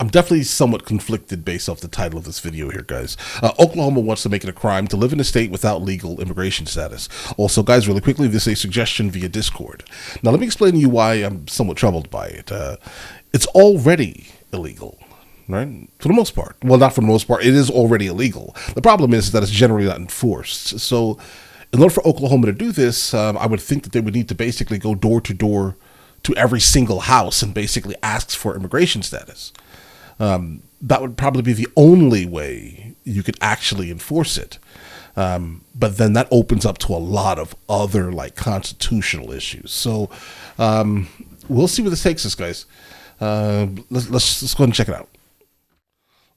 I'm definitely somewhat conflicted based off the title of this video here, guys. Oklahoma wants to make it a crime to live in a state without legal immigration status. Also, guys, really quickly, this is a suggestion via Discord. Now, let me explain to you why I'm somewhat troubled by it. It's already illegal, right? For the most part. Well, not for the most part. It is already illegal. The problem is that it's generally not enforced. So, in order for Oklahoma to do this, I would think that they would need to basically go door to door to every single house and basically asks for immigration status. That would probably be the only way you could actually enforce it. But then that opens up to a lot of other like constitutional issues. So we'll see where this takes us, guys. Let's go ahead and check it out.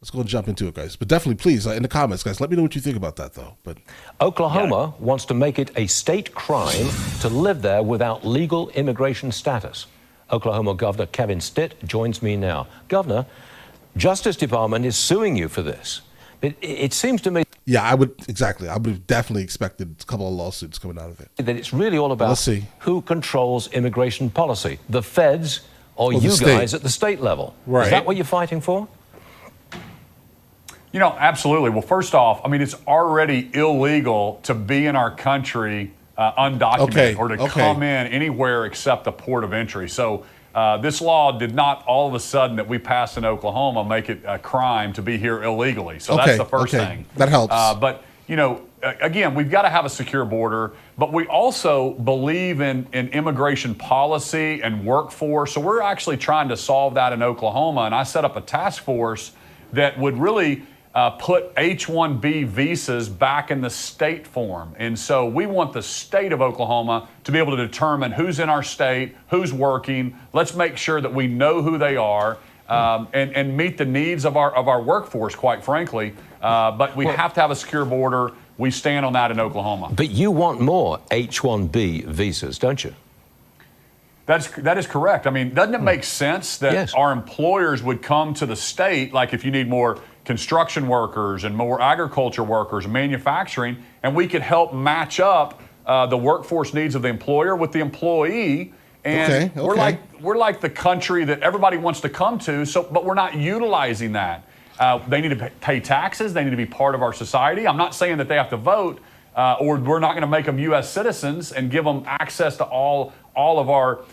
Let's go and jump into it, guys. But definitely, please, in the comments, guys, let me know what you think about that, though. But Oklahoma wants to make it a state crime to live there without legal immigration status. Oklahoma Governor Kevin Stitt joins me now. Governor, Justice Department is suing you for this. It seems to me... Yeah, I would have definitely expected a couple of lawsuits coming out of it. ...that it's really all about who controls immigration policy, the feds or you guys at the state level. Right. Is that what you're fighting for? You know, absolutely. Well, first off, I mean, it's already illegal to be in our country undocumented or to come in anywhere except the port of entry. So this law did not all of a sudden that we passed in Oklahoma make it a crime to be here illegally. So that's the first thing. That helps. But, you know, again, we've got to have a secure border, but we also believe in immigration policy and workforce. So we're actually trying to solve that in Oklahoma. And I set up a task force that would really put H-1B visas back in the state form. And so we want the state of Oklahoma to be able to determine who's in our state, who's working. Let's make sure that we know who they are and meet the needs of our workforce, quite frankly. But we have to have a secure border. We stand on that in Oklahoma. But you want more H-1B visas, don't you? That is correct. I mean, doesn't it make sense that our employers would come to the state, like if you need more construction workers and more agriculture workers, manufacturing, and we could help match up the workforce needs of the employer with the employee. And we're like the country that everybody wants to come to, but we're not utilizing that. They need to pay taxes. They need to be part of our society. I'm not saying that they have to vote, or we're not going to make them U.S. citizens and give them access to all of our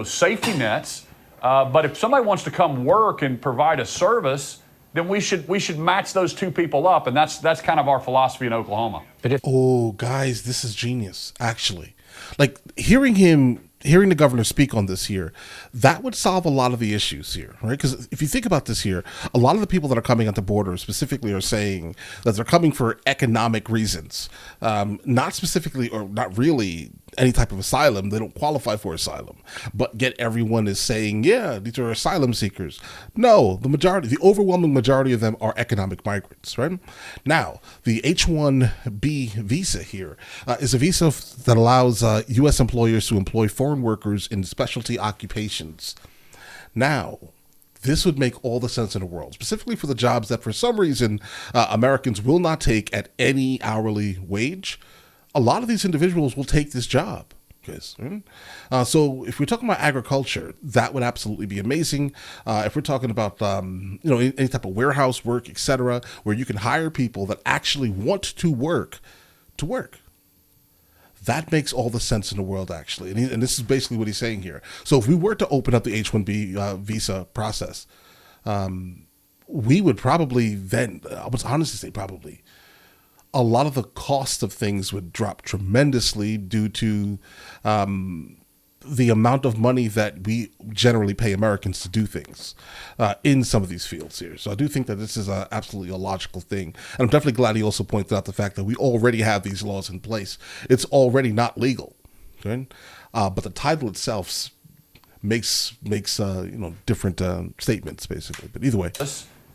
safety nets. But if somebody wants to come work and provide a service, then we should match those two people up, and that's kind of our philosophy in Oklahoma. Oh, guys, this is genius, actually. Like, hearing the governor speak on this here, that would solve a lot of the issues here, right? Because if you think about this here, a lot of the people that are coming at the border specifically are saying that they're coming for economic reasons, not specifically or not really any type of asylum. They don't qualify for asylum, but yet everyone is saying, yeah, these are asylum seekers. No, the overwhelming majority of them are economic migrants, right? Now, the H-1B visa here is a visa that allows U.S. employers to employ foreign workers in specialty occupations. Now, this would make all the sense in the world, specifically for the jobs that for some reason Americans will not take at any hourly wage. A lot of these individuals will take this job. So if we're talking about agriculture, that would absolutely be amazing. If we're talking about any type of warehouse work, etc., where you can hire people that actually want to work, that makes all the sense in the world, actually. And this is basically what he's saying here. So if we were to open up the H-1B visa process, we would probably then, I would honestly say probably, a lot of the cost of things would drop tremendously due to the amount of money that we generally pay Americans to do things in some of these fields here. So I do think that this is absolutely a logical thing. And I'm definitely glad he also pointed out the fact that we already have these laws in place. It's already not legal, okay? But the title itself makes different statements, basically. But either way.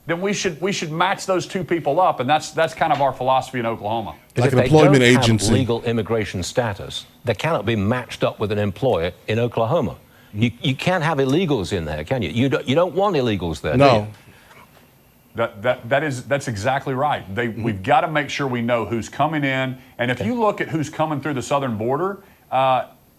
Then we should match those two people up, and that's kind of our philosophy in Oklahoma. But like an employment agency, have legal immigration status, they cannot be matched up with an employer in Oklahoma. You can't have illegals in there, can you? You don't want illegals there. No. Do you? That's exactly right. We've got to make sure we know who's coming in, and if you look at who's coming through the southern border,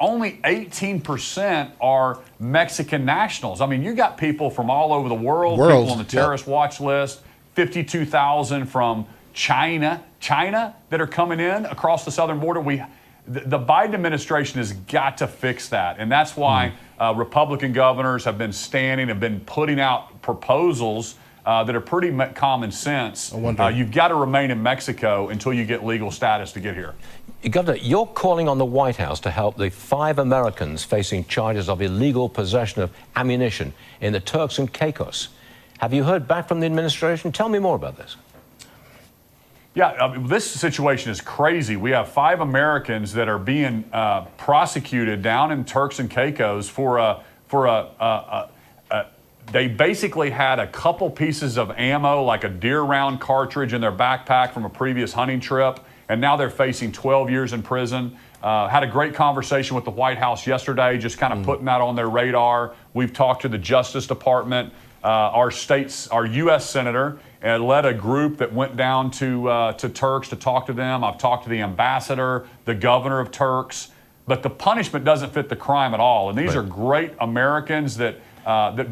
only 18% are Mexican nationals. I mean, you got people from all over the world, people on the terrorist watch list, 52,000 from China that are coming in across the southern border. The Biden administration has got to fix that. And that's why Republican governors have been putting out proposals that are pretty common sense. You've got to remain in Mexico until you get legal status to get here. Governor, you're calling on the White House to help the 5 Americans facing charges of illegal possession of ammunition in the Turks and Caicos. Have you heard back from the administration? Tell me more about this. Yeah, this situation is crazy. We have 5 Americans that are being prosecuted down in Turks and Caicos they basically had a couple pieces of ammo, like a deer round cartridge in their backpack from a previous hunting trip, and now they're facing 12 years in prison. Had a great conversation with the White House yesterday, just kind of putting that on their radar. We've talked to the Justice Department. Our U.S. Senator led a group that went down to Turks to talk to them. I've talked to the ambassador, the governor of Turks, but the punishment doesn't fit the crime at all. And these are great Americans that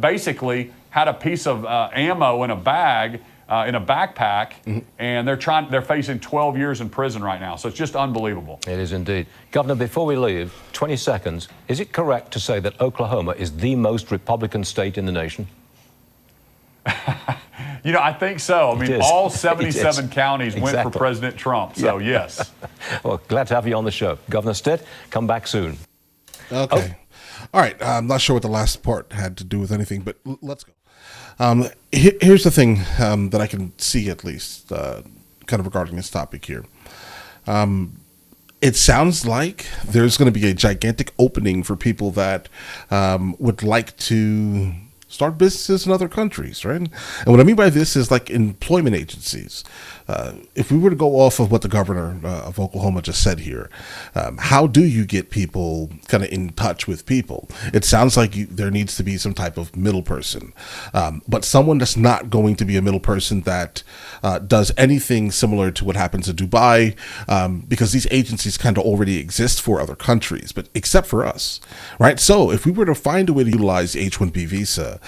basically had a piece of ammo in a bag, in a backpack, and they're facing 12 years in prison right now. So it's just unbelievable. It is indeed. Governor, before we leave, 20 seconds, is it correct to say that Oklahoma is the most Republican state in the nation? I think so. I mean, all 77 counties went for President Trump. So, yes. Well, glad to have you on the show. Governor Stitt, come back soon. Okay. All right. I'm not sure what the last part had to do with anything, but let's go. Here's the thing that I can see, at least, kind of regarding this topic here. It sounds like there's going to be a gigantic opening for people that would like to start businesses in other countries, right? And what I mean by this is like employment agencies. If we were to go off of what the governor of Oklahoma just said here, how do you get people kind of in touch with people? It sounds like there needs to be some type of middle person, but someone that's not going to be a middle person that does anything similar to what happens in Dubai, because these agencies kind of already exist for other countries, but except for us, right? So if we were to find a way to utilize the H-1B visa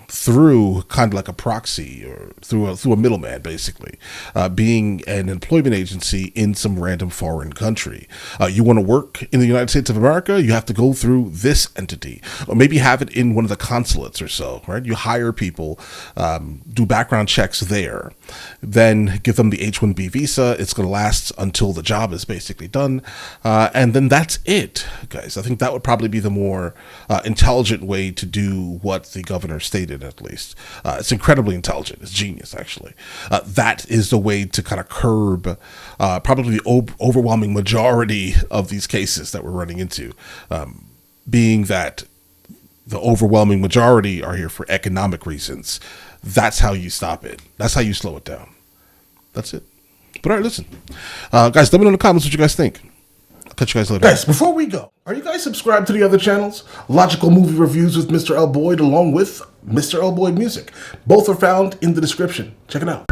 through kind of like a proxy or through a middleman, basically, being an employment agency in some random foreign country. You want to work in the United States of America, you have to go through this entity, or maybe have it in one of the consulates or so, right? You hire people, do background checks there, then give them the H-1B visa. It's going to last until the job is basically done, and then that's it, guys. I think that would probably be the more intelligent way to do what the governor stated, at least. It's incredibly intelligent. It's genius, actually. That is the way to kind of curb probably the overwhelming majority of these cases that we're running into, being that the overwhelming majority are here for economic reasons. That's how you stop it. That's how you slow it down. That's it. But all right, listen. Guys, let me know in the comments what you guys think. I'll catch you guys later. Guys, before we go, are you guys subscribed to the other channels? Logical Movie Reviews with Mr. L. Boyd, along with Mr. L. Boyd Music. Both are found in the description. Check it out.